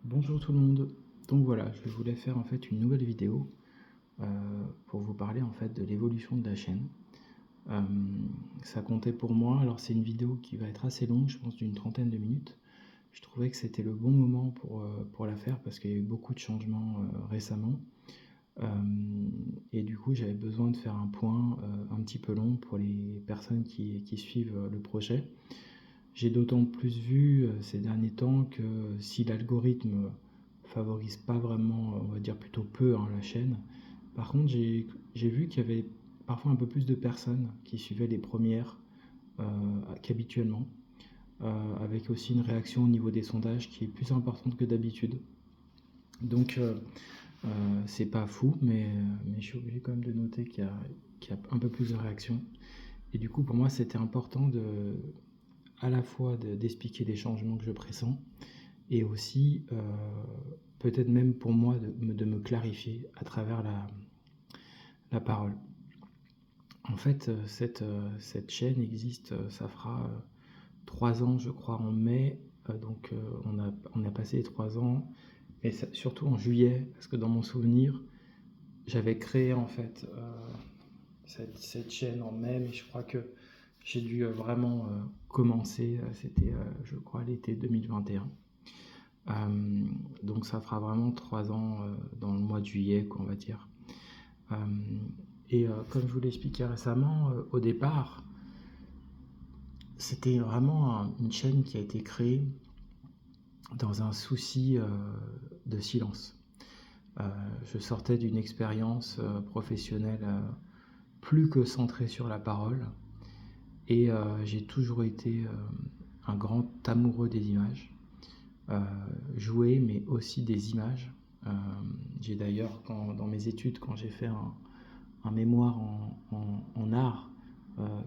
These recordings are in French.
Bonjour tout le monde. Donc voilà, je voulais faire en fait une nouvelle vidéo pour vous parler en fait de l'évolution de la chaîne. Euh, Ça comptait pour moi. Alors c'est une vidéo qui va être assez longue, je pense d'une trentaine de minutes. Je trouvais que c'était le bon moment pour la faire parce qu'il y a eu beaucoup de changements récemment. Euh, et du coup, j'avais besoin de faire un point un petit peu long pour les personnes qui suivent le projet. J'ai d'autant plus vu ces derniers temps que si l'algorithme favorise pas vraiment, on va dire plutôt peu, hein, la chaîne, par contre j'ai vu qu'il y avait parfois un peu plus de personnes qui suivaient les premières euh, qu'habituellement, avec aussi une réaction au niveau des sondages qui est plus importante que d'habitude. Donc c'est pas fou, mais je suis obligé quand même de noter qu'il y a un peu plus de réaction. Et du coup pour moi c'était important à la fois d'expliquer les changements que je pressens et aussi peut-être même pour moi de me clarifier à travers la parole. En fait, cette chaîne existe, ça fera 3 ans, je crois, en mai. Donc, on a passé les 3 ans, et surtout en juillet, parce que dans mon souvenir, j'avais créé en fait cette chaîne en mai, mais je crois que j'ai dû vraiment commencer, c'était, je crois, l'été 2021. Euh, donc ça fera vraiment 3 ans dans le mois de juillet, quoi, on va dire. Euh, et comme je vous l'ai expliqué récemment, au départ, c'était vraiment une chaîne qui a été créée dans un souci de silence. Euh, je sortais d'une expérience professionnelle plus que centrée sur la parole, et j'ai toujours été un grand amoureux des images. euh, Jouer, mais aussi des images. Euh, j'ai d'ailleurs, dans mes études, quand j'ai fait un mémoire en art,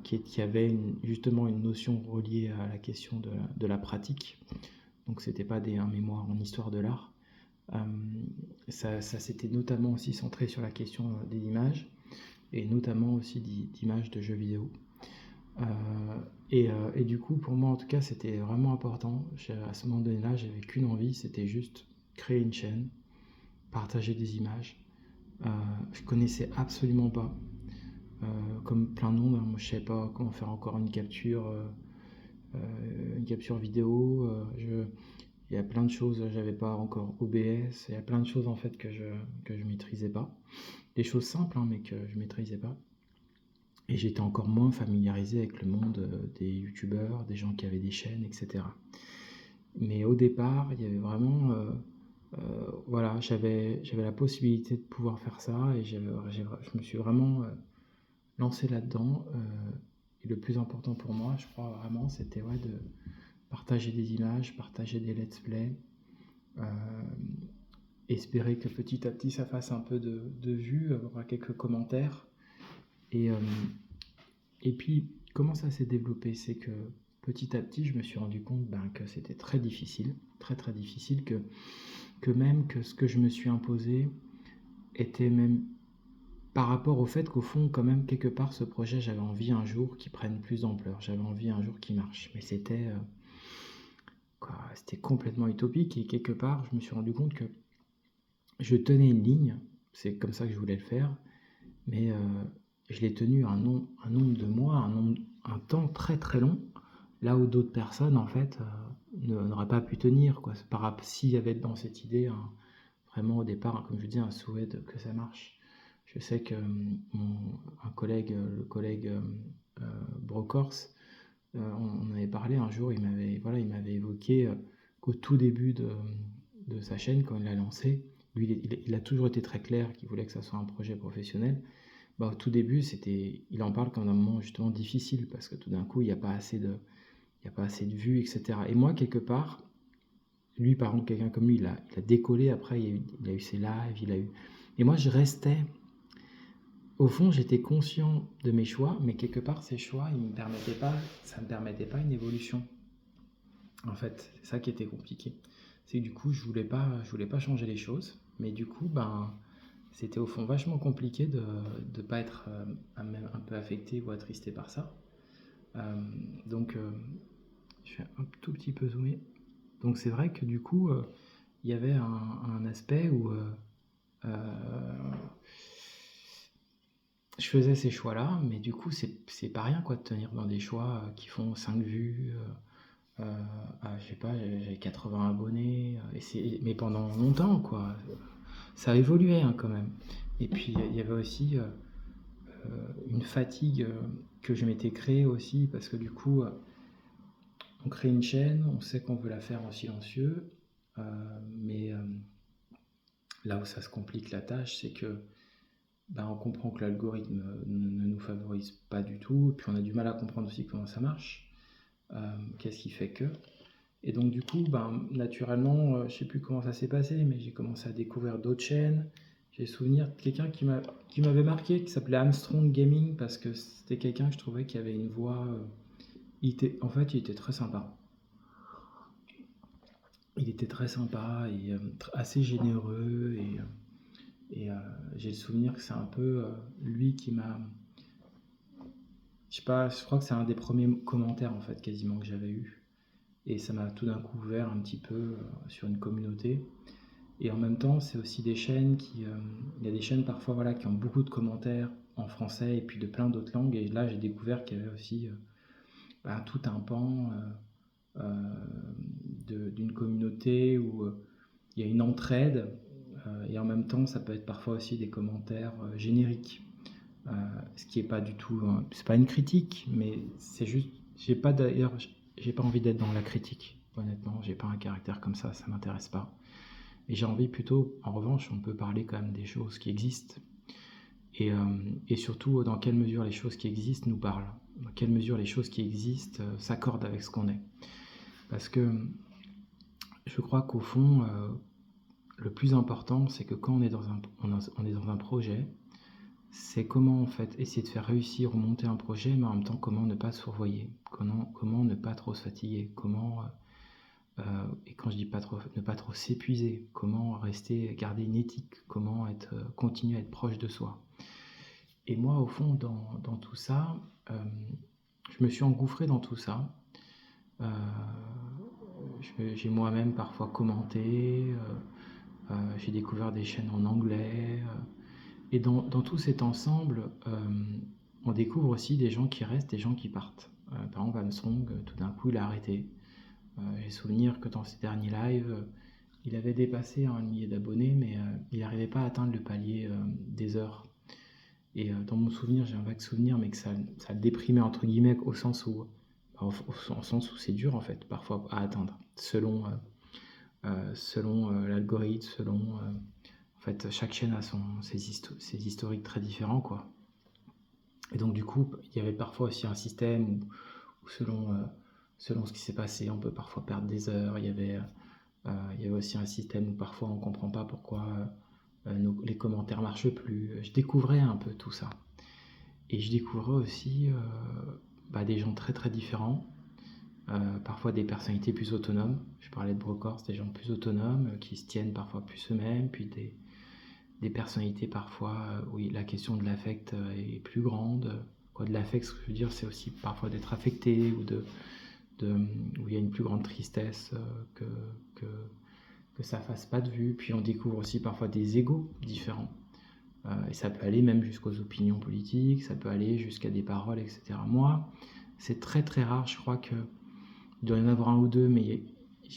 qui avait justement une notion reliée à la question de la pratique, donc c'était pas un mémoire en histoire de l'art, euh, ça s'était notamment aussi centré sur la question des images, et notamment aussi d'images de jeux vidéo. Euh, et du coup, pour moi, en tout cas, c'était vraiment important. À ce moment donné-là, j'avais qu'une envie, c'était juste créer une chaîne, partager des images. Euh, je connaissais absolument pas, comme plein de monde, hein, moi je savais pas comment faire encore une capture vidéo. Il y a plein de choses, j'avais pas encore OBS, il y a plein de choses en fait que je maîtrisais pas. Des choses simples, hein, mais que je maîtrisais pas. Et j'étais encore moins familiarisé avec le monde des youtubeurs, des gens qui avaient des chaînes, etc. Mais au départ, il y avait vraiment, voilà, j'avais la possibilité de pouvoir faire ça, et je me suis vraiment lancé là-dedans. Et le plus important pour moi, je crois vraiment, c'était, ouais, de partager des images, partager des let's play, euh, espérer que petit à petit ça fasse un peu de vues, avoir quelques commentaires. Et, euh, Et puis, comment ça s'est développé? C'est que petit à petit, je me suis rendu compte, que c'était très difficile, très très difficile, que même que ce que je me suis imposé était même par rapport au fait qu'au fond, quand même, quelque part, ce projet, j'avais envie un jour qu'il prenne plus d'ampleur, j'avais envie un jour qu'il marche. Mais c'était c'était complètement utopique, et quelque part, je me suis rendu compte que je tenais une ligne, c'est comme ça que je voulais le faire, mais je l'ai tenu un nombre de mois, un temps très très long, là où d'autres personnes en fait n'auraient pas pu tenir, quoi. S'il y avait dans cette idée vraiment au départ, hein, comme je dis, un souhait que ça marche. Je sais que un collègue, le collègue euh, Brocorse, on avait parlé un jour, il m'avait évoqué qu'au tout début de sa chaîne, quand il l'a lancé, lui il a toujours été très clair qu'il voulait que ça soit un projet professionnel. Bah, au tout début, il en parle comme d'un moment justement difficile, parce que tout d'un coup, il y a pas assez de vues, etc. Et moi, quelque part, lui, par contre, quelqu'un comme lui, il a décollé. Après, il a eu ses lives, Et moi, je restais. Au fond, j'étais conscient de mes choix, mais quelque part, ces choix, ça me permettait pas une évolution. En fait, c'est ça qui était compliqué. C'est que du coup, je voulais pas changer les choses, mais du coup, c'était au fond vachement compliqué de ne pas être un peu affecté ou attristé par ça. Euh, donc, je vais un tout petit peu zoomer. Donc, c'est vrai que du coup, il y avait un aspect où je faisais ces choix-là, mais du coup, c'est pas rien quoi de tenir dans des choix qui font 5 vues. Je sais pas, j'avais 80 abonnés, mais pendant longtemps quoi. Ça a évolué hein, quand même. Et puis il y avait aussi une fatigue que je m'étais créée aussi, parce que du coup, on crée une chaîne, on sait qu'on veut la faire en silencieux, mais là où ça se complique la tâche, c'est que on comprend que l'algorithme ne nous favorise pas du tout, et puis on a du mal à comprendre aussi comment ça marche, qu'est-ce qui fait que. Et donc du coup, naturellement, je sais plus comment ça s'est passé, mais j'ai commencé à découvrir d'autres chaînes. J'ai souvenir de quelqu'un qui m'avait marqué, qui s'appelait Armstrong Gaming, parce que c'était quelqu'un que je trouvais qui avait une voix. Il était très sympa. Il était très sympa et assez généreux. Et j'ai le souvenir que c'est un peu lui qui m'a. Je sais pas, je crois que c'est un des premiers commentaires en fait quasiment que j'avais eu. Et ça m'a tout d'un coup ouvert un petit peu sur une communauté. Et en même temps, c'est aussi des chaînes il y a des chaînes parfois voilà, qui ont beaucoup de commentaires en français et puis de plein d'autres langues. Et là, j'ai découvert qu'il y avait aussi tout un pan d'une communauté où il y a une entraide. Et en même temps, ça peut être parfois aussi des commentaires génériques. Ce qui est pas du tout. C'est pas une critique, mais c'est juste. J'ai pas envie d'être dans la critique. Honnêtement, j'ai pas un caractère comme ça m'intéresse pas. Et j'ai envie plutôt, en revanche, on peut parler quand même des choses qui existent. Et surtout, dans quelle mesure les choses qui existent nous parlent. Dans quelle mesure les choses qui existent s'accordent avec ce qu'on est. Parce que je crois qu'au fond, le plus important, c'est que quand on est dans un projet, c'est comment en fait essayer de faire réussir ou monter un projet, mais en même temps comment ne pas se fourvoyer, comment ne pas trop se fatiguer, et quand je dis pas trop, ne pas trop s'épuiser, comment garder une éthique, comment continuer à être proche de soi. Et moi, au fond, dans tout ça, je me suis engouffré dans tout ça. J'ai moi-même parfois commenté, j'ai découvert des chaînes en anglais. Et dans tout cet ensemble, on découvre aussi des gens qui restent, des gens qui partent. Par exemple, Armstrong, tout d'un coup, il a arrêté. J'ai souvenir que dans ses derniers lives, il avait dépassé un millier d'abonnés, mais il n'arrivait pas à atteindre le palier des heures. Et dans mon souvenir, j'ai un vague souvenir, mais que ça le déprimait entre guillemets, au sens où c'est dur en fait, parfois à atteindre, selon l'algorithme, en fait, chaque chaîne a ses historiques très différents, quoi. Et donc du coup, il y avait parfois aussi un système où selon ce qui s'est passé, on peut parfois perdre des heures. Il y avait aussi un système où parfois on ne comprend pas pourquoi les commentaires marchent plus. Je découvrais un peu tout ça. Et je découvrais aussi des gens très très différents, parfois des personnalités plus autonomes. Je parlais de Brocor, c'est des gens plus autonomes, qui se tiennent parfois plus eux-mêmes, puis des personnalités parfois où la question de l'affect est plus grande. Quoi, de l'affect, ce que je veux dire, c'est aussi parfois d'être affecté ou où il y a une plus grande tristesse que ça fasse pas de vue. Puis on découvre aussi parfois des égos différents. Et ça peut aller même jusqu'aux opinions politiques, ça peut aller jusqu'à des paroles, etc. Moi, c'est très très rare, je crois qu'il doit y en avoir un ou deux, mais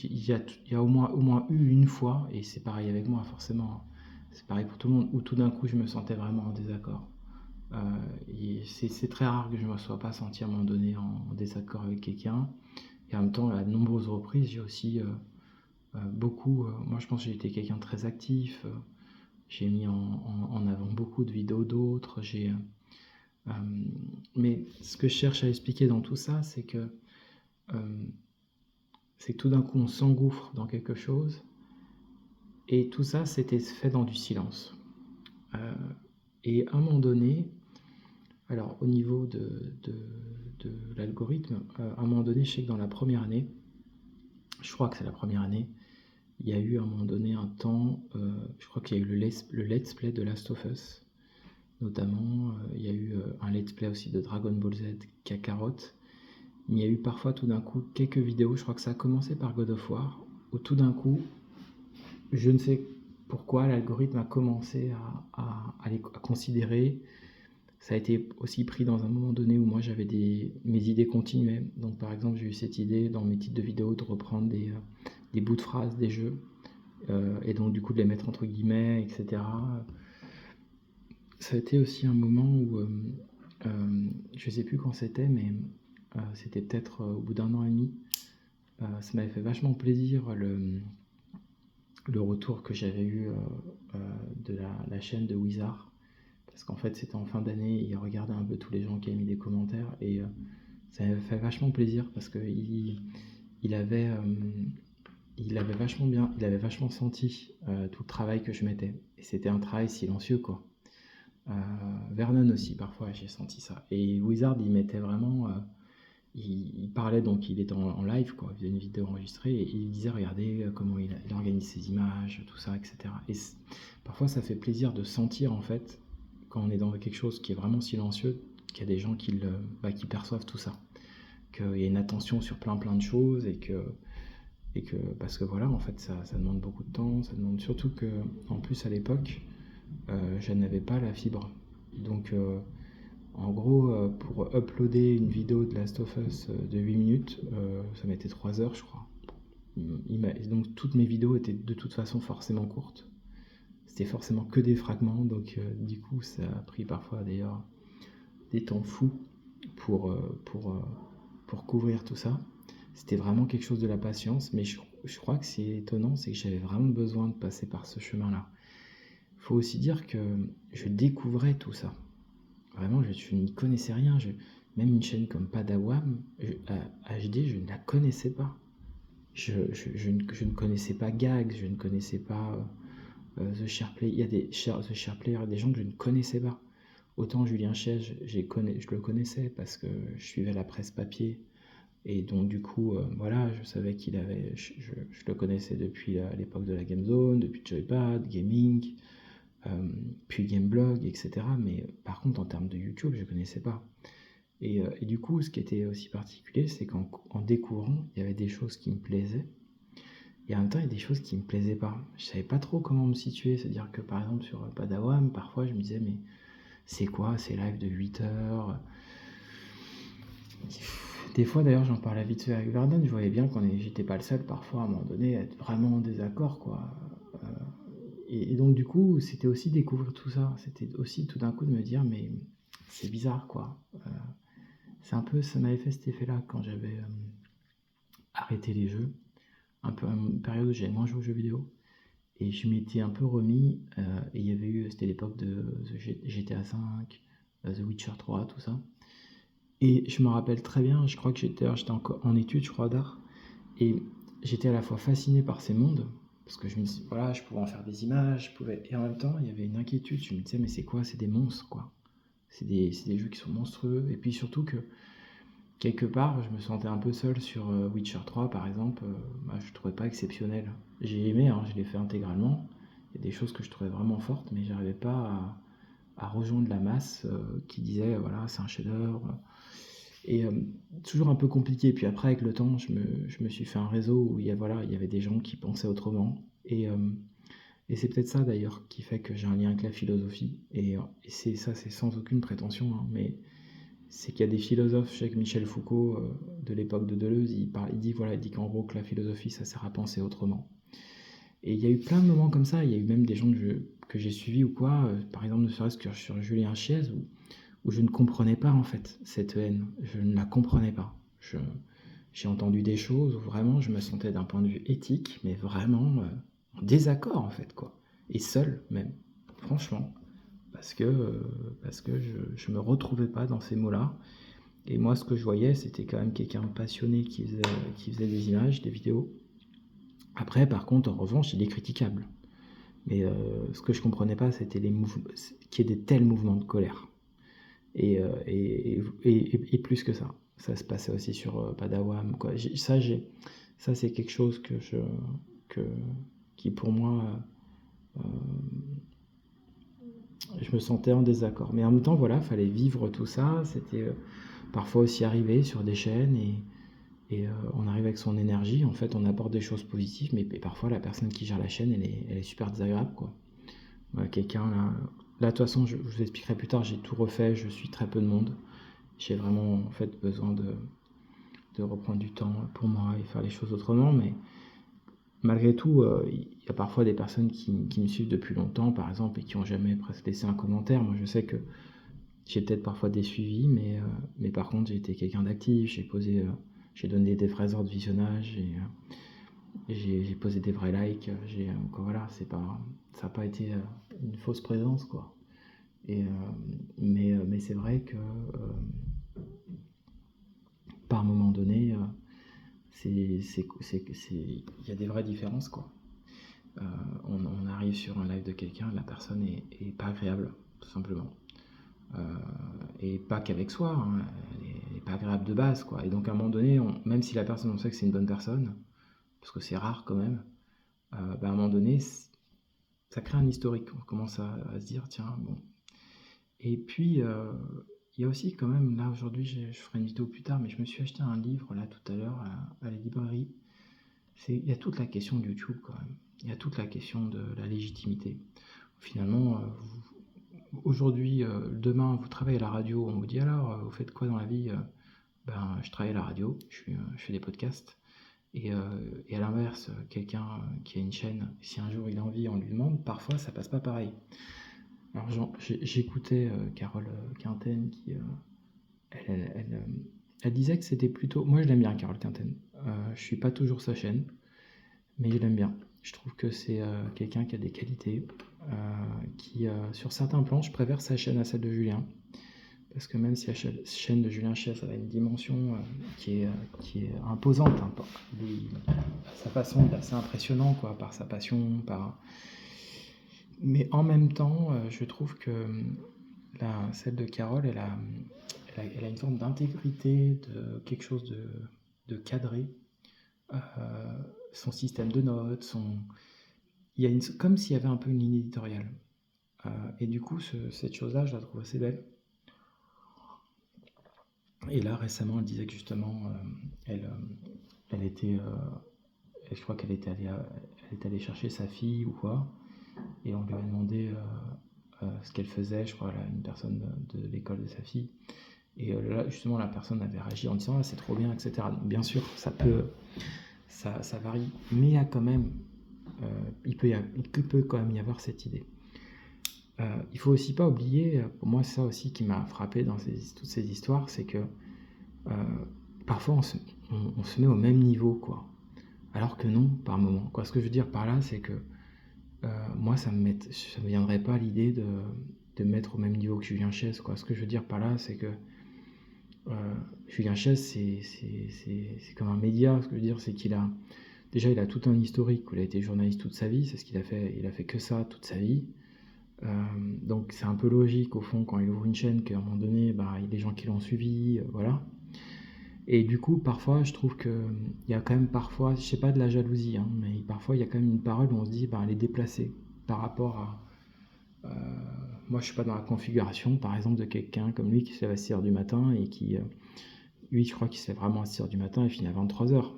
il y a au moins eu une fois, et c'est pareil avec moi forcément, c'est pareil pour tout le monde, où tout d'un coup je me sentais vraiment en désaccord. Et c'est très rare que je ne me sois pas senti à un moment donné en désaccord avec quelqu'un. Et en même temps, à de nombreuses reprises, j'ai aussi beaucoup. Moi, je pense que j'ai été quelqu'un de très actif. J'ai mis en avant beaucoup de vidéos d'autres. Mais ce que je cherche à expliquer dans tout ça, c'est que tout d'un coup, on s'engouffre dans quelque chose. Et tout ça, c'était fait dans du silence. Et à un moment donné, alors au niveau de l'algorithme, à un moment donné, je sais que dans la première année, je crois que c'est la première année, il y a eu à un moment donné un temps, je crois qu'il y a eu le let's play de Last of Us, notamment, il y a eu un let's play aussi de Dragon Ball Z, Kakarot, mais il y a eu parfois tout d'un coup quelques vidéos, je crois que ça a commencé par God of War, où tout d'un coup, je ne sais pourquoi l'algorithme a commencé à considérer. Ça a été aussi pris dans un moment donné où moi j'avais mes idées continuaient. Donc par exemple, j'ai eu cette idée dans mes titres de vidéos de reprendre des bouts de phrases des jeux, et donc du coup de les mettre entre guillemets, etc. Ça a été aussi un moment où, je sais plus quand c'était, mais c'était peut-être au bout d'un an et demi. Ça m'avait fait vachement plaisir le retour que j'avais eu de la chaîne de Wizard. Parce qu'en fait, c'était en fin d'année, il regardait un peu tous les gens qui avaient mis des commentaires et ça m'avait fait vachement plaisir parce que il avait, il avait vachement senti tout le travail que je mettais. Et c'était un travail silencieux, quoi. Euh, Vernon aussi, parfois, j'ai senti ça. Et Wizard, il mettait vraiment. Il parlait, donc il était en live, quoi. Il faisait une vidéo enregistrée et il disait regardez comment il organise ses images, tout ça, etc. Et parfois, ça fait plaisir de sentir, en fait, quand on est dans quelque chose qui est vraiment silencieux, qu'il y a des gens qui perçoivent tout ça. Qu'il y a une attention sur plein de choses et que parce que voilà, en fait, ça demande beaucoup de temps, ça demande surtout que, en plus, à l'époque, je n'avais pas la fibre. Donc, en gros, pour uploader une vidéo de Last of Us de 8 minutes, ça mettait 3 heures, je crois. Donc, toutes mes vidéos étaient de toute façon forcément courtes. C'était forcément que des fragments, donc du coup, ça a pris parfois d'ailleurs des temps fous pour, euh, pour, euh, pour couvrir tout ça. C'était vraiment quelque chose de la patience, mais je crois que c'est étonnant, c'est que j'avais vraiment besoin de passer par ce chemin-là. Il faut aussi dire que je découvrais tout ça. Vraiment, je n'y connaissais rien. Même une chaîne comme Padawam, HD, je ne la connaissais pas. Je ne connaissais pas Gags, je ne connaissais pas The Shareplay. Il y a The Shareplay, il y a des gens que je ne connaissais pas. Autant Julien Chège, je le connaissais parce que je suivais la presse papier. Et donc, du coup, voilà, je savais qu'il avait. Je le connaissais depuis l'époque de la Game Zone, depuis Joypad, Gaming, puis Gameblog, etc. Mais par contre, en termes de YouTube, je ne connaissais pas. Et du coup, ce qui était aussi particulier, c'est qu'en découvrant, il y avait des choses qui me plaisaient. Et en même temps, il y a des choses qui me plaisaient pas. Je savais pas trop comment me situer. C'est-à-dire que par exemple, sur Padawam, parfois, je me disais, mais c'est quoi ces lives de 8 heures? Des fois, d'ailleurs, j'en parlais vite fait avec Vernon, je voyais bien j'étais pas le seul parfois à un moment donné à être vraiment en désaccord, quoi. Euh, et donc, du coup, c'était aussi découvrir tout ça. C'était aussi tout d'un coup de me dire, mais c'est bizarre, quoi. C'est un peu, ça m'avait fait cet effet-là quand j'avais arrêté les jeux, un peu à une période où j'avais moins joué aux jeux vidéo. Et je m'étais un peu remis, et il y avait eu, c'était l'époque de GTA V, The Witcher 3, tout ça. Et je me rappelle très bien, je crois que j'étais encore en études, je crois, d'art. Et j'étais à la fois fasciné par ces mondes, parce que je me disais, voilà, je pouvais en faire des images, et en même temps, il y avait une inquiétude. Je me disais, mais c'est quoi? C'est des monstres, quoi. C'est des jeux qui sont monstrueux. Et puis surtout que, quelque part, je me sentais un peu seul sur Witcher 3, par exemple. Je ne trouvais pas exceptionnel. J'ai aimé, hein, je l'ai fait intégralement. Il y a des choses que je trouvais vraiment fortes, mais j'arrivais pas à rejoindre la masse qui disait, voilà, c'est un chef-d'œuvre. Et toujours un peu compliqué. Puis après, avec le temps, je me suis fait un réseau où voilà, il y avait des gens qui pensaient autrement. Et c'est peut-être ça d'ailleurs qui fait que j'ai un lien avec la philosophie. Et c'est sans aucune prétention, hein, mais c'est qu'il y a des philosophes, je sais que Michel Foucault, de l'époque de Deleuze, il dit qu'en gros que la philosophie, ça sert à penser autrement. Et il y a eu plein de moments comme ça, il y a eu même des gens que j'ai suivis ou quoi, par exemple ne serait-ce que sur Julien Chiez, où je ne comprenais pas en fait cette haine, je ne la comprenais pas. J'ai entendu des choses où vraiment je me sentais d'un point de vue éthique, mais vraiment en désaccord en fait, quoi. Et seul même, franchement, parce que je me retrouvais pas dans ces mots-là. Et moi, ce que je voyais, c'était quand même quelqu'un de passionné qui faisait des images, des vidéos. Après, par contre, en revanche, il est critiquable. Mais ce que je comprenais pas, c'était qu'il y ait des tels mouvements de colère. Et plus que ça. Ça se passait aussi sur Padawam, quoi. Ça, c'est quelque chose que, qui pour moi, euh, je me sentais en désaccord. Mais en même temps, voilà, fallait vivre tout ça. C'était parfois aussi arrivé sur des chaînes Et on arrive avec son énergie, en fait, on apporte des choses positives, mais parfois la personne qui gère la chaîne, elle est super désagréable, quoi. Quelqu'un là, de toute façon, je vous expliquerai plus tard, j'ai tout refait, je suis très peu de monde. J'ai vraiment, en fait, besoin de reprendre du temps pour moi et faire les choses autrement, mais malgré tout, il y a parfois des personnes qui me suivent depuis longtemps, par exemple, et qui ont jamais presque laissé un commentaire. Moi, je sais que j'ai peut-être parfois des suivis, mais par contre, j'ai été quelqu'un d'actif, j'ai donné des vrais ordres de visionnage, j'ai posé des vrais likes, quoi, voilà, ça n'a pas été une fausse présence, quoi. Mais c'est vrai que par moment donné, il y a des vraies différences, quoi. On arrive sur un live de quelqu'un, la personne est pas agréable, tout simplement. Et pas qu'avec soi, hein, elle est pas agréable de base, quoi. Et donc à un moment donné, même si la personne, on sait que c'est une bonne personne, parce que c'est rare quand même, à un moment donné, ça crée un historique. On commence à se dire, tiens, bon. Et puis, il y a aussi quand même, là aujourd'hui, je ferai une vidéo plus tard, mais je me suis acheté un livre là tout à l'heure à la librairie. Il y a toute la question de YouTube quand même. Il y a toute la question de la légitimité. Finalement, aujourd'hui, demain, vous travaillez à la radio, on vous dit alors, vous faites quoi dans la vie? Je travaille à la radio, je fais des podcasts. Et à l'inverse, quelqu'un qui a une chaîne, si un jour il a envie, on lui demande, parfois ça passe pas pareil. Alors j'écoutais Carole Quinten qui, elle disait que c'était plutôt... Moi je l'aime bien Carole Quinten. Je suis pas toujours sa chaîne, mais je l'aime bien. Je trouve que c'est quelqu'un qui a des qualités, sur certains plans, je préfère sa chaîne à celle de Julien. Parce que même si la chaîne de Julien Chiez a une dimension qui est imposante, hein, sa façon est assez impressionnant, quoi, par sa passion, mais en même temps, je trouve que celle de Carole, elle a une forme d'intégrité, de quelque chose de cadré. Son système de notes, comme s'il y avait un peu une ligne éditoriale. Et du coup, cette chose-là, je la trouve assez belle. Et là, récemment, elle disait que justement, elle était, je crois qu'elle était allée chercher sa fille ou quoi, et on lui a demandé ce qu'elle faisait, je crois, là, une personne de l'école de sa fille. Et là, justement, la personne avait réagi en disant ah, c'est trop bien, etc. Donc, bien sûr, ça varie, mais il y a quand même, il peut quand même y avoir cette idée. Il faut aussi pas oublier, pour moi, c'est ça aussi qui m'a frappé dans toutes ces histoires, c'est que parfois on se met au même niveau, quoi. Alors que non, par moment. Quoi. Ce que je veux dire par là, c'est que moi, ça me viendrait pas l'idée de me mettre au même niveau que Julien Chiez, quoi. Ce que je veux dire par là, c'est que Julien Chiez, c'est comme un média. Ce que je veux dire, c'est qu'il a déjà, il a tout un historique. Il a été journaliste toute sa vie, c'est ce qu'il a fait. Il a fait que ça toute sa vie. Donc c'est un peu logique au fond quand il ouvre une chaîne qu'à un moment donné, il y a des gens qui l'ont suivi, voilà. Et du coup, parfois, je trouve que il y a quand même parfois, je sais pas de la jalousie, hein, mais parfois il y a quand même une parole où on se dit, elle est déplacée par rapport à. Moi, je suis pas dans la configuration, par exemple, de quelqu'un comme lui qui se lève à 6h du matin et qui, lui, je crois qu'il se lève vraiment à 6h du matin et finit à 23h.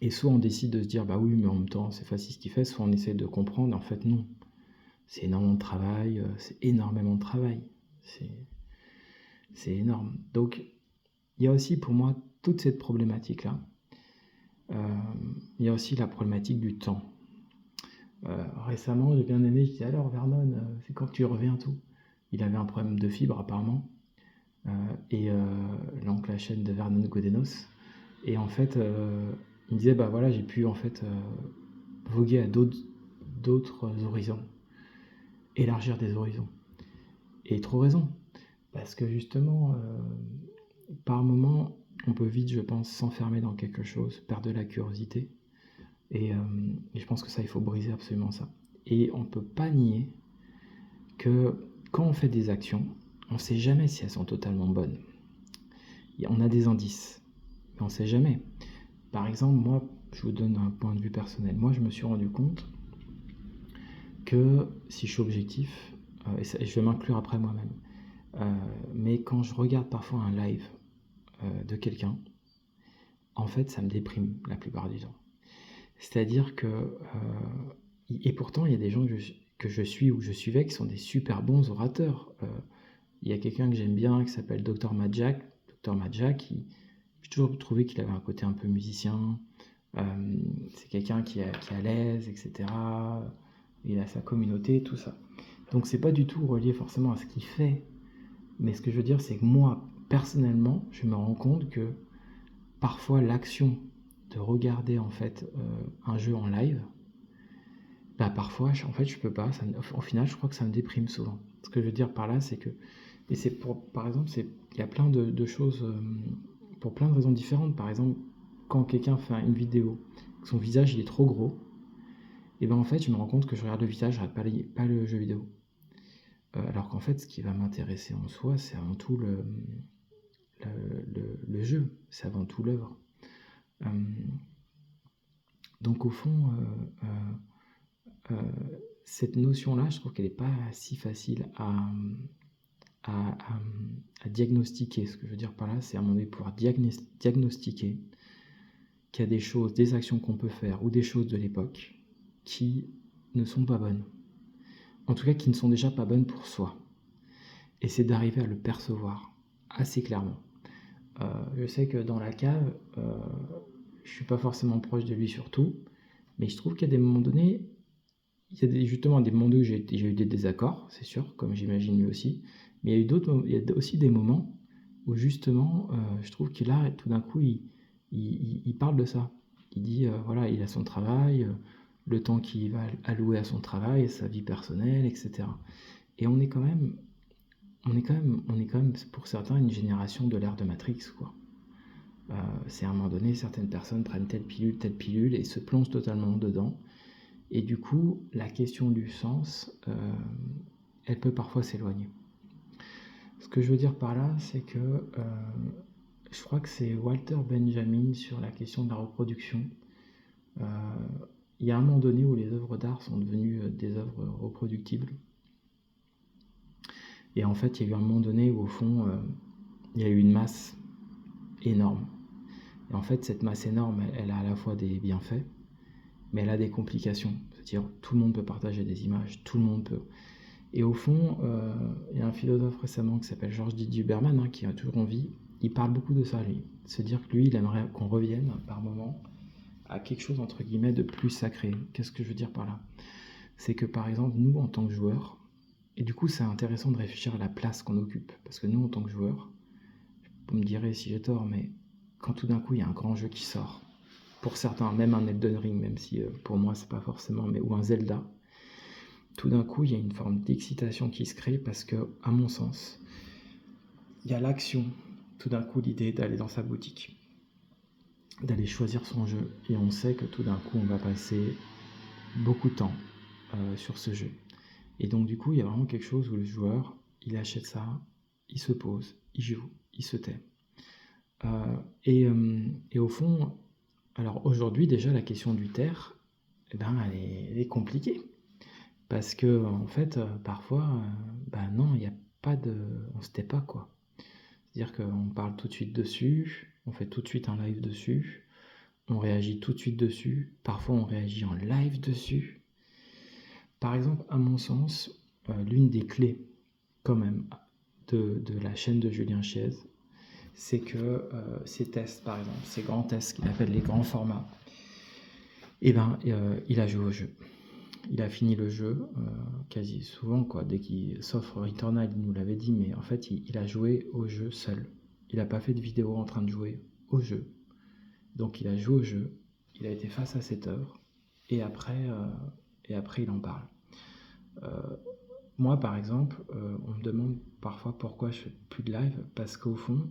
Et soit on décide de se dire, bah oui, mais en même temps, c'est facile ce qu'il fait, soit on essaie de comprendre, en fait, non. C'est énormément de travail, c'est énorme. Donc, il y a aussi pour moi toute cette problématique-là. Il y a aussi la problématique du temps. Récemment, j'ai bien aimé, je disais alors Vernon, c'est quand que tu reviens tout? Il avait un problème de fibre apparemment, et donc la chaîne de Vernon Godenos. Et en fait, il me disait bah voilà, j'ai pu en fait voguer à d'autres horizons, élargir des horizons. Et trop raison, parce que justement, par moment, on peut vite, je pense, s'enfermer dans quelque chose, perdre de la curiosité. Et je pense que ça, il faut briser absolument ça. Et on ne peut pas nier que quand on fait des actions, on ne sait jamais si elles sont totalement bonnes. On a des indices, mais on ne sait jamais. Par exemple, moi, je vous donne un point de vue personnel. Moi, je me suis rendu compte que si je suis objectif, et je vais m'inclure après moi-même, mais quand je regarde parfois un live de quelqu'un, en fait, ça me déprime la plupart du temps. C'est-à-dire que, et pourtant, il y a des gens que je suis ou je suivais qui sont des super bons orateurs. Il y a quelqu'un que j'aime bien qui s'appelle Dr Majak. Dr Majak, j'ai toujours trouvé qu'il avait un côté un peu musicien. C'est quelqu'un qui est à l'aise, etc. Il a sa communauté, tout ça. Donc c'est pas du tout relié forcément à ce qu'il fait. Mais ce que je veux dire, c'est que moi, personnellement, je me rends compte que parfois l'action de regarder en fait un jeu en live, bah parfois en fait je peux pas. Au final, je crois que ça me déprime souvent. Ce que je veux dire par là, c'est que et c'est pour par exemple, il y a plein de choses pour plein de raisons différentes. Par exemple, quand quelqu'un fait une vidéo, son visage il est trop gros, et ben en fait je me rends compte que je regarde le visage, je regarde pas le jeu vidéo. Alors qu'en fait, ce qui va m'intéresser en soi, c'est avant tout le jeu, c'est avant tout l'œuvre. Donc au fond, cette notion-là, je trouve qu'elle n'est pas si facile à, à diagnostiquer. Ce que je veux dire par là, c'est à un moment donné pouvoir diagnostiquer qu'il y a des choses, des actions qu'on peut faire ou des choses de l'époque qui ne sont pas bonnes. En tout cas, qui ne sont déjà pas bonnes pour soi. Et c'est d'arriver à le percevoir assez clairement. Je sais que dans la cave, je suis pas forcément proche de lui sur tout, mais je trouve qu'il y a des moments donnés, il y a justement des moments où j'ai eu des désaccords, c'est sûr, comme j'imagine lui aussi, mais il y a aussi des moments où justement, je trouve qu'il a tout d'un coup, il parle de ça. Il dit, voilà, il a son travail, le temps qu'il va allouer à son travail, sa vie personnelle, etc. Et on est quand même, pour certains, une génération de l'ère de Matrix, quoi. C'est à un moment donné, certaines personnes prennent telle pilule et se plongent totalement dedans. Et du coup, la question du sens, elle peut parfois s'éloigner. Ce que je veux dire par là, c'est que je crois que c'est Walter Benjamin sur la question de la reproduction. Il y a un moment donné où les œuvres d'art sont devenues des œuvres reproductibles. Et en fait, il y a eu un moment donné où, au fond, il y a eu une masse énorme. Et en fait, cette masse énorme, elle a à la fois des bienfaits, mais elle a des complications. C'est-à-dire, tout le monde peut partager des images, tout le monde peut. Et au fond, il y a un philosophe récemment qui s'appelle Georges Didier Berman, hein, qui a toujours en vie. Il parle beaucoup de ça, lui. Se dire que lui, il aimerait qu'on revienne, par moment, à quelque chose, entre guillemets, de plus sacré. Qu'est-ce que je veux dire par là? C'est que, par exemple, nous, en tant que joueurs, et du coup, c'est intéressant de réfléchir à la place qu'on occupe. Parce que nous, en tant que joueurs, vous me direz si j'ai tort, mais quand tout d'un coup, il y a un grand jeu qui sort, pour certains, même un Elden Ring, même si pour moi, c'est pas forcément, mais ou un Zelda, tout d'un coup, il y a une forme d'excitation qui se crée parce que, à mon sens, il y a l'action, tout d'un coup, l'idée d'aller dans sa boutique, d'aller choisir son jeu, et on sait que tout d'un coup, on va passer beaucoup de temps sur ce jeu. Et donc, du coup, il y a vraiment quelque chose où le joueur, il achète ça, il se pose, il joue, il se tait. Et au fond, alors aujourd'hui, déjà, la question du taire, eh ben, elle est compliquée. Parce que, en fait, parfois, bah non, il n'y a pas de. On se tait pas, quoi. C'est-à-dire qu'on parle tout de suite dessus, on fait tout de suite un live dessus, on réagit tout de suite dessus, parfois on réagit en live dessus. Par exemple, à mon sens, l'une des clés, quand même, de la chaîne de Julien Chiez, c'est que ces tests, par exemple, ces grands tests qu'il appelle les grands formats, eh ben, il a joué au jeu. Il a fini le jeu quasi souvent, quoi. Sauf Returnal, il nous l'avait dit, mais en fait, il a joué au jeu seul. Il n'a pas fait de vidéo en train de jouer au jeu. Donc, il a joué au jeu, il a été face à cette œuvre, et après, il en parle. Moi, par exemple, on me demande parfois pourquoi je fais plus de live, parce qu'au fond,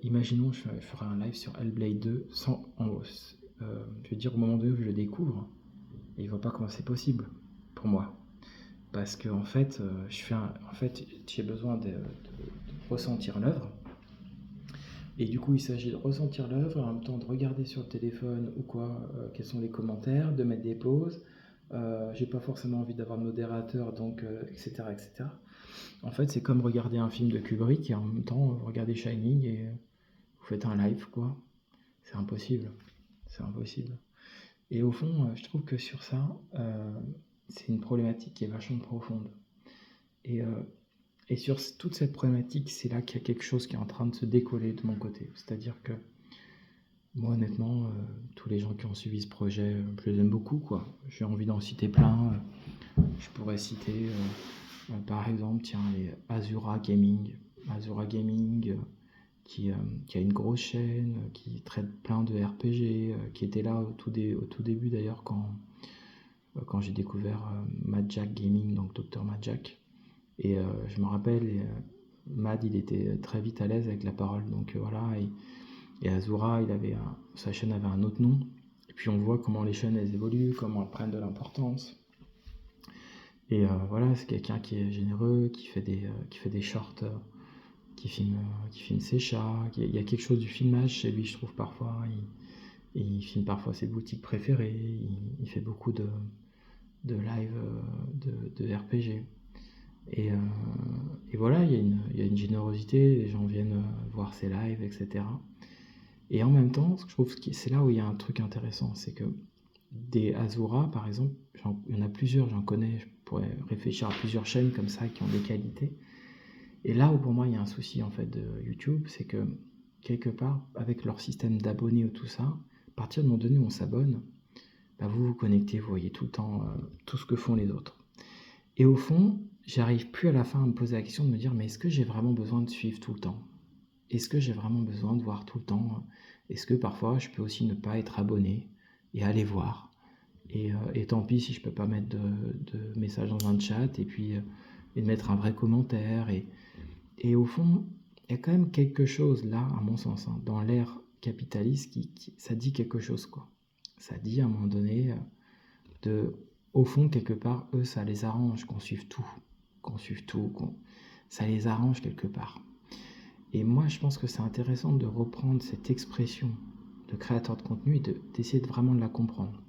imaginons je ferai un live sur Hellblade 2 sans je veux dire, au moment donné où je le découvre, et il ne voit pas comment c'est possible pour moi. Parce que en fait, j'ai besoin de ressentir l'œuvre. Et du coup, il s'agit de ressentir l'œuvre, en même temps de regarder sur le téléphone ou quoi, quels sont les commentaires, de mettre des pauses. J'ai pas forcément envie d'avoir de modérateur, donc etc., etc. En fait, c'est comme regarder un film de Kubrick et en même temps regarder Shining et vous faites un live, quoi. C'est impossible. C'est impossible. Et au fond, je trouve que sur ça, c'est une problématique qui est vachement profonde. Et, et sur toute cette problématique, c'est là qu'il y a quelque chose qui est en train de se décoller de mon côté. C'est-à-dire que moi, honnêtement, tous les gens qui ont suivi ce projet, je les aime beaucoup, quoi. J'ai envie d'en citer plein. Je pourrais citer, par exemple, tiens, les Azura Gaming. Azura Gaming, qui a une grosse chaîne, qui traite plein de RPG, qui était là au tout début d'ailleurs quand j'ai découvert Mad Jack Gaming, donc Dr Mad Jack. Et je me rappelle, Mad, il était très vite à l'aise avec la parole, donc voilà. Et Azura, sa chaîne avait un autre nom. Et puis on voit comment les chaînes elles évoluent, comment elles prennent de l'importance. Et voilà, c'est quelqu'un qui est généreux, qui fait des shorts, qui filme ses chats. Il y a quelque chose du filmage chez lui, je trouve parfois. Il filme parfois ses boutiques préférées. Il fait beaucoup de live de RPG. Et voilà, il y a une générosité, les gens viennent voir ses lives, etc. Et en même temps, je trouve que c'est là où il y a un truc intéressant, c'est que des Azura, par exemple, il y en a plusieurs, j'en connais, je pourrais réfléchir à plusieurs chaînes comme ça qui ont des qualités. Et là où pour moi il y a un souci en fait de YouTube, c'est que quelque part, avec leur système d'abonnés ou tout ça, à partir du moment donné où on s'abonne, bah vous vous connectez, vous voyez tout le temps tout ce que font les autres. Et au fond, j'arrive plus à la fin à me poser la question de me dire, mais est-ce que j'ai vraiment besoin de suivre tout le temps? Est-ce que j'ai vraiment besoin de voir tout le temps? Est-ce que parfois je peux aussi ne pas être abonné et aller voir? Et tant pis si je peux pas mettre de message dans un chat et puis et de mettre un vrai commentaire. Et au fond, il y a quand même quelque chose là, à mon sens, hein, dans l'ère capitaliste, ça dit quelque chose, quoi. Ça dit à un moment donné, au fond, quelque part, eux, ça les arrange qu'on suive tout, ça les arrange quelque part. Et moi, je pense que c'est intéressant de reprendre cette expression de créateur de contenu et d'essayer vraiment de la comprendre.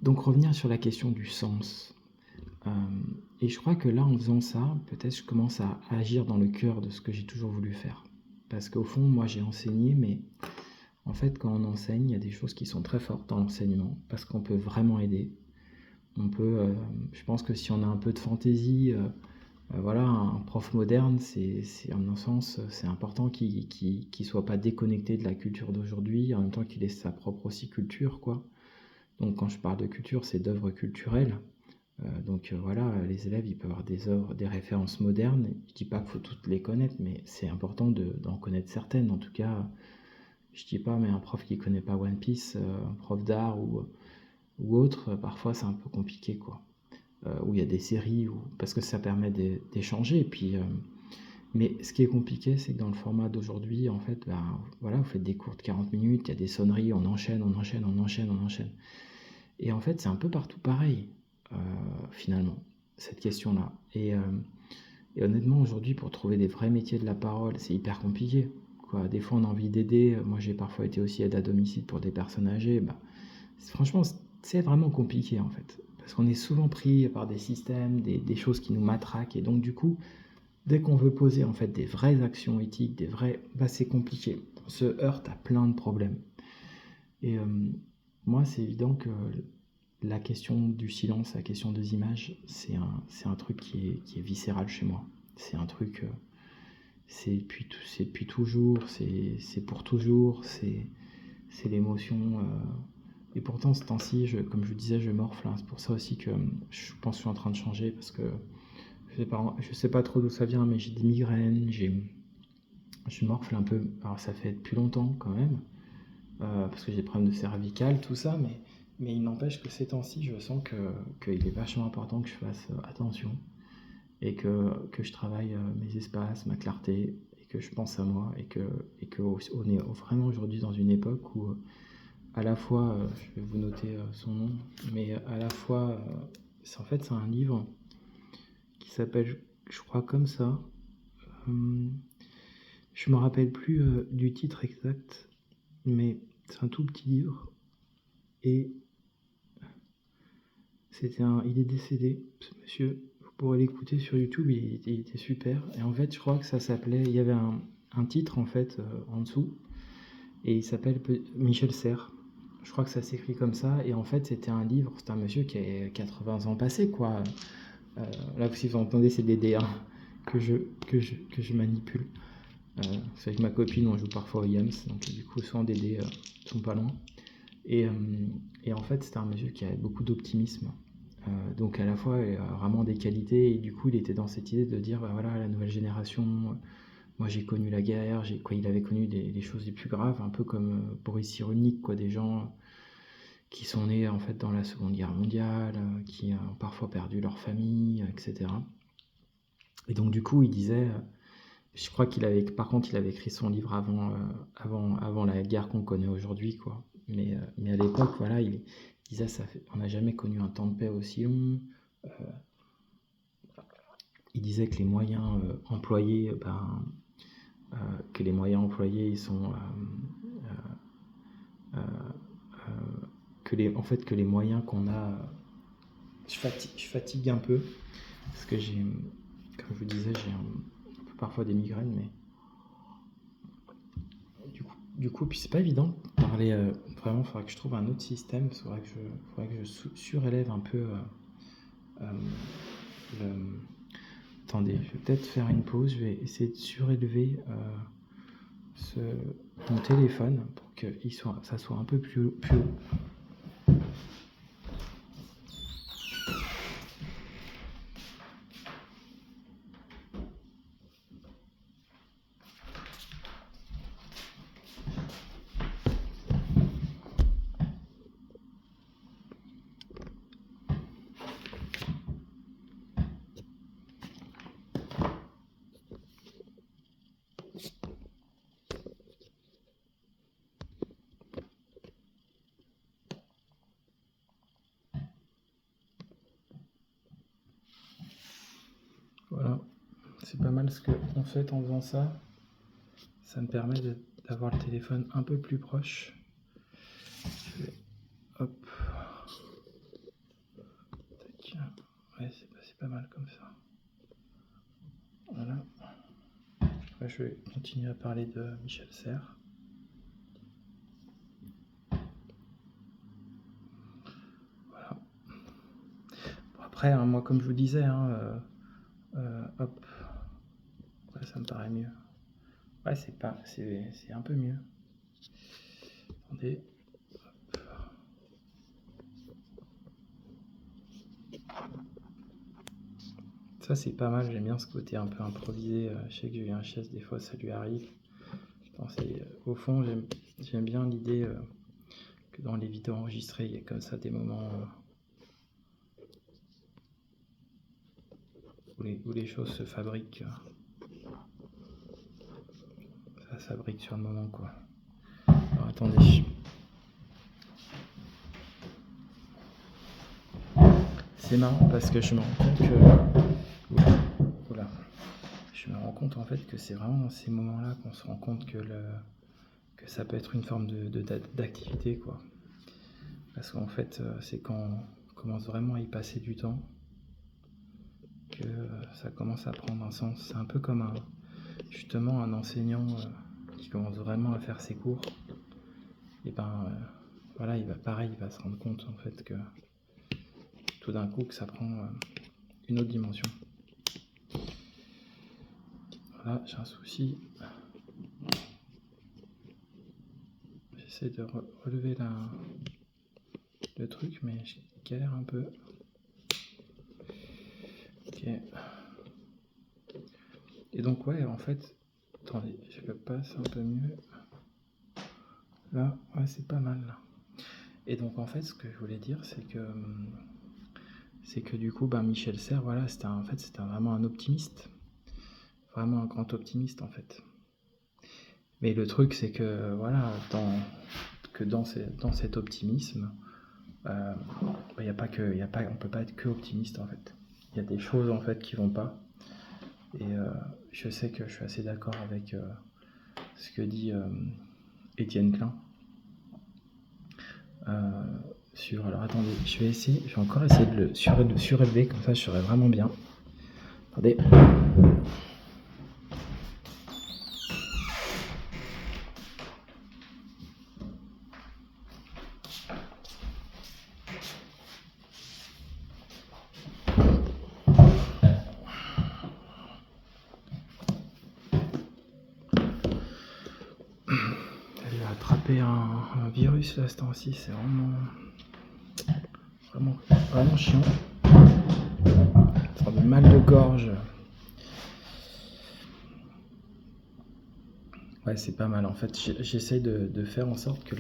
Donc revenir sur la question du sens. Et je crois que là, en faisant ça, peut-être je commence à agir dans le cœur de ce que j'ai toujours voulu faire. Parce qu'au fond, moi, j'ai enseigné, mais en fait, quand on enseigne, il y a des choses qui sont très fortes dans l'enseignement, parce qu'on peut vraiment aider. Je pense que si on a un peu de fantaisie, voilà, un prof moderne, c'est en un sens, c'est important qu'il soit pas déconnecté de la culture d'aujourd'hui, en même temps qu'il ait sa propre aussi culture, quoi. Donc quand je parle de culture, c'est d'œuvres culturelles. Voilà, les élèves, ils peuvent avoir des œuvres, des références modernes. Je dis pas qu'il faut toutes les connaître, mais c'est important d'en connaître certaines. En tout cas, je dis pas, mais un prof qui connaît pas One Piece, un prof d'art ou autre, parfois c'est un peu compliqué, quoi. Où il y a des séries, parce que ça permet d'échanger. Et puis, mais ce qui est compliqué, c'est que dans le format d'aujourd'hui, en fait, ben, voilà, vous faites des cours de 40 minutes, il y a des sonneries, on enchaîne, on enchaîne, on enchaîne, on enchaîne. Et en fait, c'est un peu partout pareil, finalement, cette question-là. Et honnêtement, aujourd'hui, pour trouver des vrais métiers de la parole, c'est hyper compliqué, quoi. Des fois, on a envie d'aider. Moi, j'ai parfois été aussi aide à domicile pour des personnes âgées. Bah, franchement, c'est vraiment compliqué, en fait. Parce qu'on est souvent pris par des systèmes, des choses qui nous matraquent. Et donc, du coup, dès qu'on veut poser, en fait, des vraies actions éthiques, bah, c'est compliqué. On se heurte à plein de problèmes. Et moi, c'est évident que la question du silence, la question des images, c'est un truc qui est viscéral chez moi. C'est un truc, c'est depuis toujours, c'est pour toujours, c'est l'émotion. Et pourtant, ce temps-ci, comme je vous disais, je morfle, hein. C'est pour ça aussi que je pense que je suis en train de changer, parce que je sais pas trop d'où ça vient, mais j'ai des migraines, je morfle un peu. Alors ça fait depuis longtemps quand même, parce que j'ai des problèmes de cervical, tout ça, mais il n'empêche que ces temps-ci, je sens qu'il est vachement important que je fasse attention et que je travaille mes espaces, ma clarté, et que je pense à moi, et que on est vraiment aujourd'hui dans une époque où à la fois, je vais vous noter son nom, mais à la fois, c'est un livre qui s'appelle, je crois comme ça, je me rappelle plus du titre exact, mais c'est un tout petit livre, et il est décédé, ce monsieur. Vous pourrez l'écouter sur YouTube, il était super. Et en fait, je crois que ça s'appelait, il y avait un titre en fait en dessous, et il s'appelle Michel Serres. Je crois que ça s'écrit comme ça, et en fait c'était un livre, c'est un monsieur qui a 80 ans passés quoi. Là si vous entendez c'est des dés hein, que je manipule. C'est avec ma copine, on joue parfois au Yams, donc du coup souvent des dés sont pas loin. Et en fait c'était un monsieur qui avait beaucoup d'optimisme. Donc à la fois vraiment des qualités, et du coup il était dans cette idée de dire bah voilà, la nouvelle génération, moi j'ai connu la guerre, il avait connu des choses les plus graves, un peu comme Boris Cyrulnik, quoi, des gens qui sont nés en fait dans la Seconde Guerre mondiale, qui ont parfois perdu leur famille, etc. Et donc du coup il disait, je crois par contre il avait écrit son livre avant la guerre qu'on connaît aujourd'hui, quoi. Mais à l'époque, voilà, il disait on n'a jamais connu un temps de paix aussi long. Il disait que les moyens employés, ils sont en fait que les moyens qu'on a. Je fatigue un peu parce que comme je vous disais, j'ai un peu parfois des migraines, mais du coup, puis c'est pas évident de parler. Vraiment, il faudrait que je trouve un autre système. Il faudrait que je surélève un peu Attendez, je vais peut-être faire une pause. Je vais essayer de surélever mon téléphone pour que ça soit un peu plus haut. Voilà, c'est pas mal ce qu'on fait en faisant ça. Ça me permet d'avoir le téléphone un peu plus proche. Hop. Tac. Ouais, c'est pas mal comme ça. Voilà. Après, je vais continuer à parler de Michel Serres. Voilà. Bon, après, hein, moi, comme je vous disais, hop. Ouais, ça me paraît mieux. Ouais, c'est un peu mieux. Attendez. Ça, c'est pas mal. J'aime bien ce côté un peu improvisé. Je sais que Julien Chies, des fois, ça lui arrive. Au fond, j'aime bien l'idée que dans les vidéos enregistrées, il y a comme ça des moments où les choses se fabriquent. Ça fabrique sur le moment, quoi. Alors, attendez. C'est marrant parce que je me rends compte en fait que c'est vraiment dans ces moments-là qu'on se rend compte que ça peut être une forme d'activité, quoi. Parce qu'en fait, c'est quand on commence vraiment à y passer du temps que ça commence à prendre un sens. C'est un peu comme justement un enseignant qui commence vraiment à faire ses cours. Et voilà, il va se rendre compte en fait que tout d'un coup que ça prend une autre dimension. Voilà, j'ai un souci. J'essaie de relever le truc, mais je galère un peu. Ok. Et donc ouais, en fait, attendez, je le passe un peu mieux. Là, ouais, c'est pas mal là. Et donc en fait, ce que je voulais dire, c'est que du coup, Michel Serres, voilà, c'était vraiment un optimiste, vraiment un grand optimiste en fait. Mais le truc, c'est que voilà, dans cet optimisme, on peut pas être que optimiste en fait. Il y a des choses en fait qui vont pas. Et je sais que je suis assez d'accord avec ce que dit Étienne Klein. Alors attendez, je vais encore essayer de le surélever, comme ça je serai vraiment bien. Attendez. attrapé un virus là, ce temps-ci, c'est vraiment chiant. Ça fait mal de gorge. Ouais, c'est pas mal. En fait, j'essaye de faire en sorte que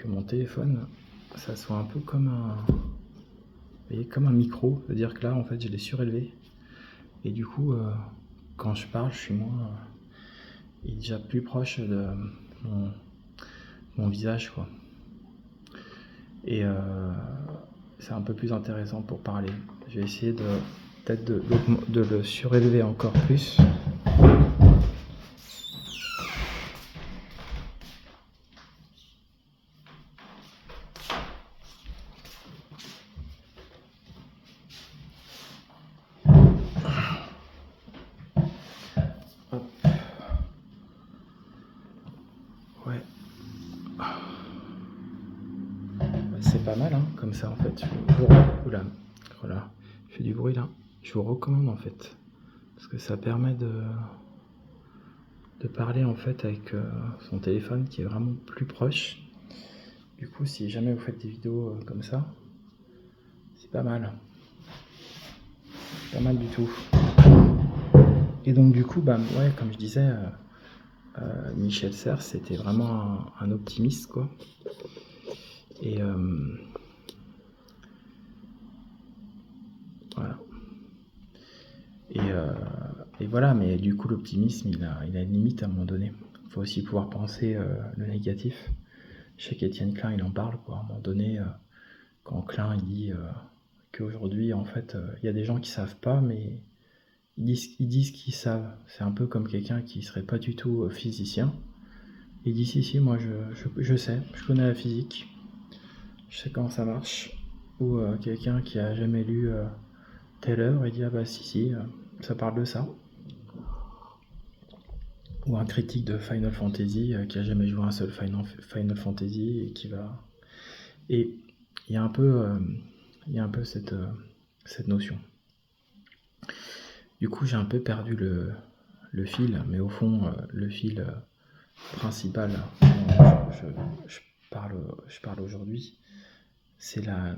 mon téléphone, ça soit un peu comme comme un micro. C'est-à-dire que là, en fait, je l'ai surélevé. Et du coup, quand je parle, je suis il est déjà plus proche de mon visage, quoi. Et c'est un peu plus intéressant pour parler. Je vais essayer peut-être de le surélever encore plus. Hop. Ouais. C'est pas mal, hein, comme ça en fait. Oula, voilà, je fais du bruit là. Je vous recommande en fait, parce que ça permet de parler en fait avec son téléphone qui est vraiment plus proche. Du coup, si jamais vous faites des vidéos comme ça, c'est pas mal. Pas mal du tout. Et donc du coup, ouais, comme je disais, Michel Serres, c'était vraiment un optimiste, quoi. Et voilà. Et voilà, mais du coup, l'optimisme, il a une limite à un moment donné. Il faut aussi pouvoir penser le négatif. Je sais qu'Étienne Klein, il en parle, quoi. À un moment donné, quand Klein, il dit qu'aujourd'hui, en fait, il y a des gens qui savent pas, mais ils disent qu'ils savent. C'est un peu comme quelqu'un qui serait pas du tout physicien. Il dit si, moi je sais, je connais la physique, je sais comment ça marche. Ou quelqu'un qui a jamais lu telle œuvre, il dit ah bah si, ça parle de ça. Ou un critique de Final Fantasy qui a jamais joué un seul Final Fantasy et qui va... Et il y a un peu, cette notion. Du coup, j'ai un peu perdu le fil, mais au fond, le fil principal dont je parle aujourd'hui, c'est la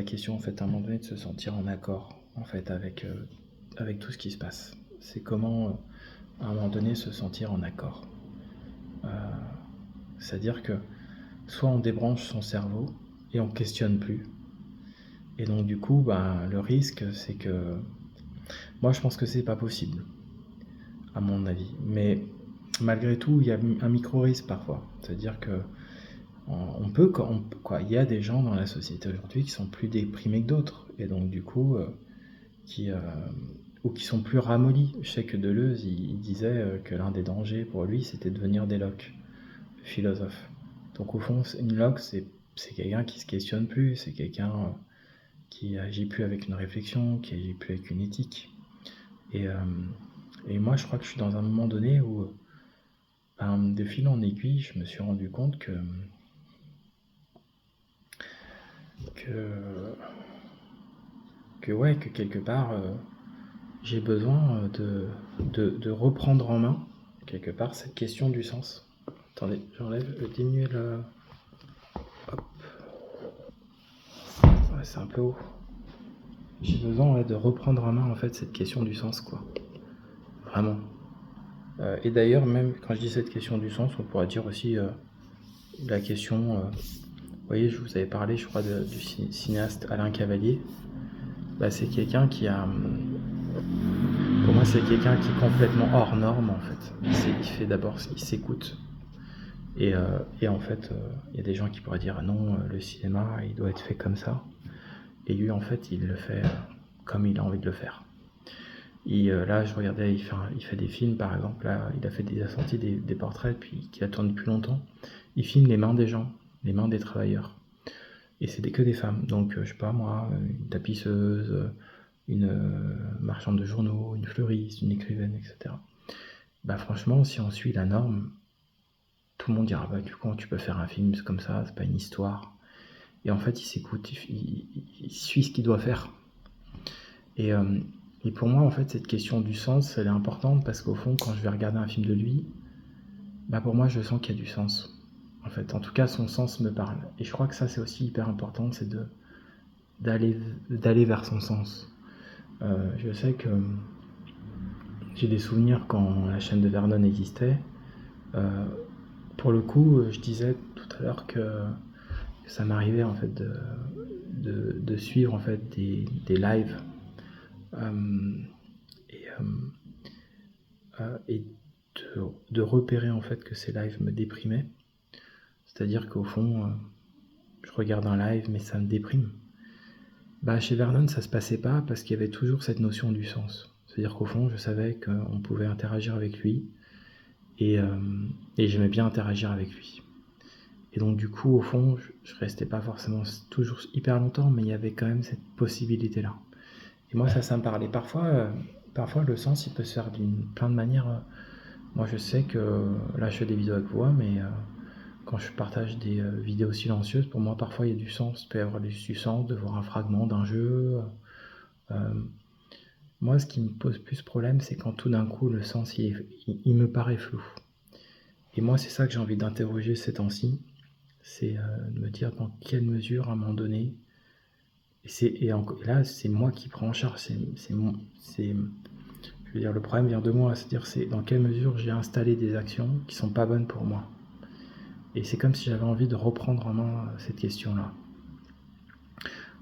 question en fait à un moment donné de se sentir en accord en fait avec tout ce qui se passe. C'est comment à un moment donné se sentir en accord. C'est-à-dire que soit on débranche son cerveau et on questionne plus. Et donc du coup, le risque, c'est que... Moi, je pense que c'est pas possible, à mon avis. Mais malgré tout, il y a un micro-risque parfois. C'est-à-dire que il y a des gens dans la société aujourd'hui qui sont plus déprimés que d'autres. Et donc du coup, ou qui sont plus ramollis. Je sais que Deleuze, il disait que l'un des dangers pour lui, c'était de devenir des Locke, le philosophe. Donc au fond, une Locke, c'est quelqu'un qui se questionne plus, c'est quelqu'un qui agit plus avec une réflexion, qui agit plus avec une éthique. Et moi, je crois que je suis dans un moment donné où, de fil en aiguille, je me suis rendu compte que quelque part, j'ai besoin de reprendre en main, quelque part, cette question du sens. Attendez, diminuer le... Hop. Ouais, c'est un peu haut. J'ai besoin de reprendre en main, en fait, cette question du sens, quoi. Vraiment. Et d'ailleurs, même quand je dis cette question du sens, on pourrait dire aussi la question... vous voyez, je vous avais parlé, je crois, du cinéaste Alain Cavalier. C'est quelqu'un qui a... Pour moi, c'est quelqu'un qui est complètement hors norme, en fait. Il s'écoute. Et en fait, il y a des gens qui pourraient dire « Ah non, le cinéma, il doit être fait comme ça ». Et lui, en fait, il le fait comme il a envie de le faire. Et là, je regardais, il fait des films, par exemple. Là, il a sorti des portraits puis qui a tourné depuis longtemps. Il filme les mains des gens, les mains des travailleurs. Et c'est que des femmes. Donc, je sais pas moi, une tapisseuse, une marchande de journaux, une fleuriste, une écrivaine, etc. Franchement, si on suit la norme, tout le monde dira du coup, tu peux faire un film comme ça, c'est pas une histoire. Et en fait, il s'écoute, il suit ce qu'il doit faire. Et pour moi, en fait, cette question du sens, elle est importante parce qu'au fond, quand je vais regarder un film de lui, pour moi, je sens qu'il y a du sens. en fait. En tout cas, son sens me parle. Et je crois que ça, c'est aussi hyper important, c'est d'aller vers son sens. Je sais que j'ai des souvenirs quand la chaîne de Vernon existait. Pour le coup, je disais tout à l'heure que ça m'arrivait en fait de suivre en fait des lives et de repérer en fait que ces lives me déprimaient. C'est-à-dire qu'au fond, je regarde un live mais ça me déprime. Chez Vernon, ça se passait pas parce qu'il y avait toujours cette notion du sens. C'est-à-dire qu'au fond, je savais qu'on pouvait interagir avec lui et j'aimais bien interagir avec lui. Et donc du coup, au fond, je restais pas forcément toujours hyper longtemps, mais il y avait quand même cette possibilité-là. Et moi, ça me parlait. Parfois, le sens, il peut se faire d'une plein de manières. Moi, je sais que là, je fais des vidéos avec voix, mais quand je partage des vidéos silencieuses, pour moi, parfois, il y a du sens. Il peut y avoir du sens de voir un fragment d'un jeu. Moi, ce qui me pose plus problème, c'est quand tout d'un coup, le sens, il me paraît flou. Et moi, c'est ça que j'ai envie d'interroger ces temps-ci. C'est de me dire dans quelle mesure, à un moment donné, et là, c'est moi qui prends en charge. Je veux dire, le problème vient de moi, c'est-à-dire c'est dans quelle mesure j'ai installé des actions qui sont pas bonnes pour moi. Et c'est comme si j'avais envie de reprendre en main cette question-là.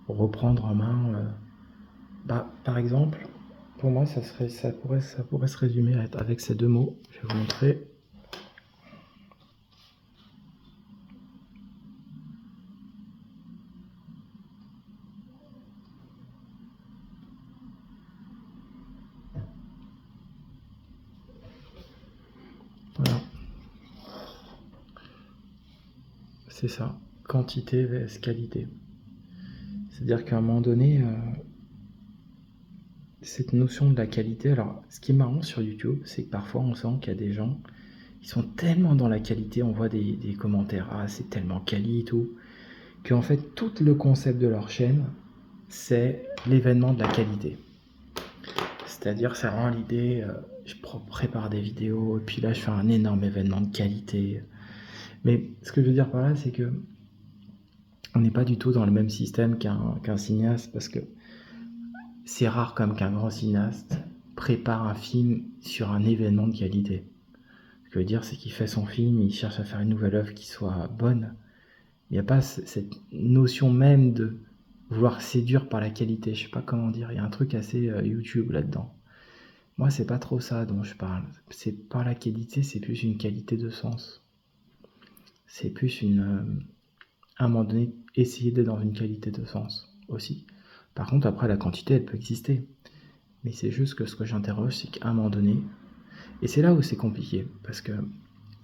Reprendre en main, par exemple, pour moi, ça pourrait se résumer avec ces deux mots. Je vais vous montrer. Voilà. C'est ça. Quantité vs qualité. C'est-à-dire qu'à un moment donné, cette notion de la qualité, alors ce qui est marrant sur YouTube, c'est que parfois on sent qu'il y a des gens qui sont tellement dans la qualité, on voit des commentaires, ah c'est tellement quali et tout, qu'en fait tout le concept de leur chaîne, c'est l'événement de la qualité. C'est-à-dire, c'est vraiment l'idée, je prépare des vidéos, et puis là je fais un énorme événement de qualité. Mais ce que je veux dire par là, c'est que on n'est pas du tout dans le même système qu'un cinéaste, parce que c'est rare comme qu'un grand cinéaste prépare un film sur un événement de qualité. Ce que je veux dire, c'est qu'il fait son film, il cherche à faire une nouvelle œuvre qui soit bonne. Il n'y a pas cette notion même de vouloir séduire par la qualité. Je sais pas comment dire. Il y a un truc assez YouTube là-dedans. Moi, c'est pas trop ça dont je parle. C'est pas la qualité, c'est plus une qualité de sens. C'est plus à un moment donné, essayer d'être dans une qualité de sens aussi. Par contre, après, la quantité, elle peut exister. Mais c'est juste que ce que j'interroge, c'est qu'à un moment donné, et c'est là où c'est compliqué, parce que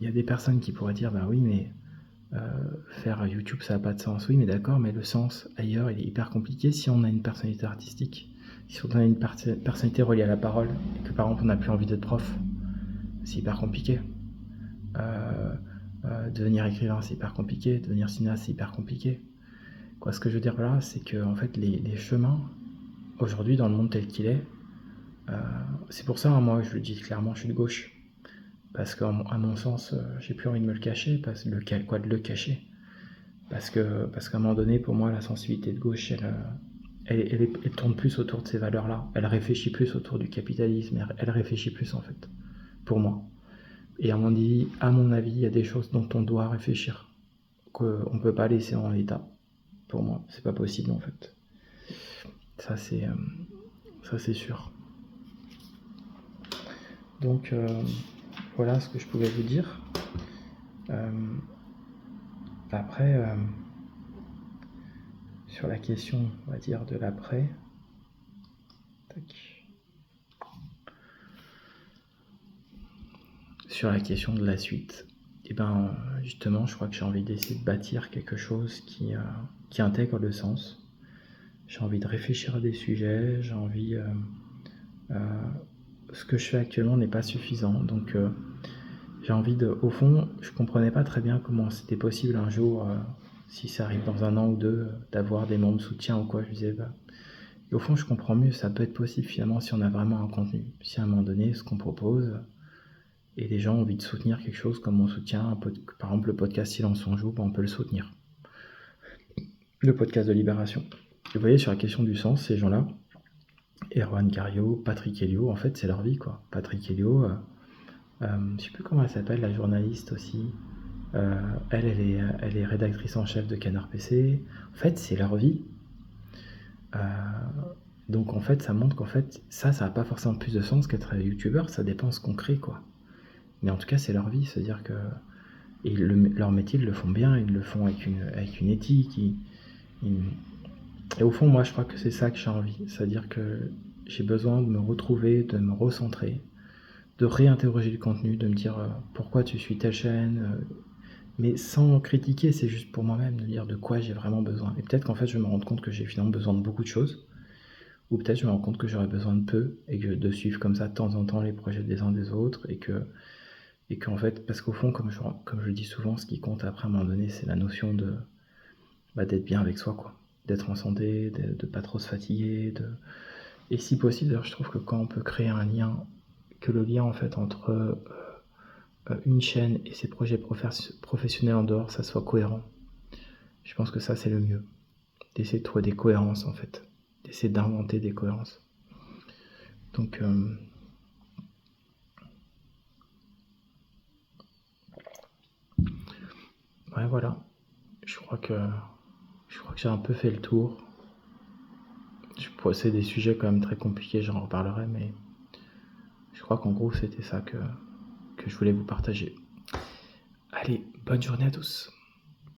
il y a des personnes qui pourraient dire, bah oui, mais faire YouTube, ça n'a pas de sens. Oui, mais d'accord, mais le sens ailleurs, il est hyper compliqué si on a une personnalité artistique, si on a une personnalité reliée à la parole, et que par exemple on n'a plus envie d'être prof, c'est hyper compliqué. Devenir écrivain, c'est hyper compliqué. Devenir cinéaste, c'est hyper compliqué. Ce que je veux dire là, c'est que en fait, les chemins, aujourd'hui, dans le monde tel qu'il est, c'est pour ça, moi, je le dis clairement, je suis de gauche. Parce qu'à mon sens, j'ai plus envie de me le cacher, de le cacher. Parce qu'à un moment donné, pour moi, la sensibilité de gauche, elle tourne plus autour de ces valeurs-là. Elle réfléchit plus autour du capitalisme, elle réfléchit plus, en fait, pour moi. Et à mon avis, il y a des choses dont on doit réfléchir, qu'on ne peut pas laisser en l'état. Pour moi, c'est pas possible, en fait. Ça, c'est sûr. Donc, voilà ce que je pouvais vous dire. Après, sur la question, on va dire, de l'après. Sur la question de la suite, et ben justement, je crois que j'ai envie d'essayer de bâtir quelque chose qui intègre le sens. J'ai envie de réfléchir à des sujets, j'ai envie... ce que je fais actuellement n'est pas suffisant, donc j'ai envie de... Au fond, je comprenais pas très bien comment c'était possible un jour, si ça arrive dans un an ou deux, d'avoir des membres de soutien ou quoi, je disais, et au fond, je comprends mieux, ça peut être possible finalement si on a vraiment un contenu. Si à un moment donné, ce qu'on propose, et les gens ont envie de soutenir quelque chose comme on soutient, par exemple, le podcast Silence on joue, on peut le soutenir. Le podcast de Libération. Et vous voyez, sur la question du sens, ces gens-là, Erwan Cario, Patrick Helio, en fait, c'est leur vie, quoi. Patrick Helio, je sais plus comment elle s'appelle, la journaliste aussi. Elle est rédactrice en chef de Canard PC. En fait, c'est leur vie. Donc en fait, ça montre qu'en fait, ça n'a pas forcément plus de sens qu'être youtubeur, ça dépend de ce qu'on crée, quoi. Mais en tout cas, c'est leur vie, c'est-à-dire que et leur métier, ils le font bien, ils le font avec une éthique. Et au fond, moi, je crois que c'est ça que j'ai envie, c'est-à-dire que j'ai besoin de me retrouver, de me recentrer, de réinterroger le contenu, de me dire pourquoi tu suis telle chaîne, mais sans critiquer, c'est juste pour moi-même, de dire de quoi j'ai vraiment besoin. Et peut-être qu'en fait, je vais me rendre compte que j'ai finalement besoin de beaucoup de choses, ou peut-être je me rends compte que j'aurais besoin de peu, et que de suivre comme ça de temps en temps les projets des uns des autres, et qu'en fait, parce qu'au fond, comme je le dis souvent, ce qui compte après à un moment donné, c'est la notion d'être bien avec soi, quoi. D'être en santé, de pas trop se fatiguer, et si possible, d'ailleurs, je trouve que quand on peut créer un lien, que le lien en fait entre une chaîne et ses projets professionnels en dehors, ça soit cohérent. Je pense que ça, c'est le mieux. D'essayer de trouver des cohérences, en fait. D'essayer d'inventer des cohérences. Donc, ouais, voilà. Je crois que j'ai un peu fait le tour. C'est des sujets quand même très compliqués, j'en reparlerai, mais je crois qu'en gros, c'était ça que je voulais vous partager. Allez, bonne journée à tous.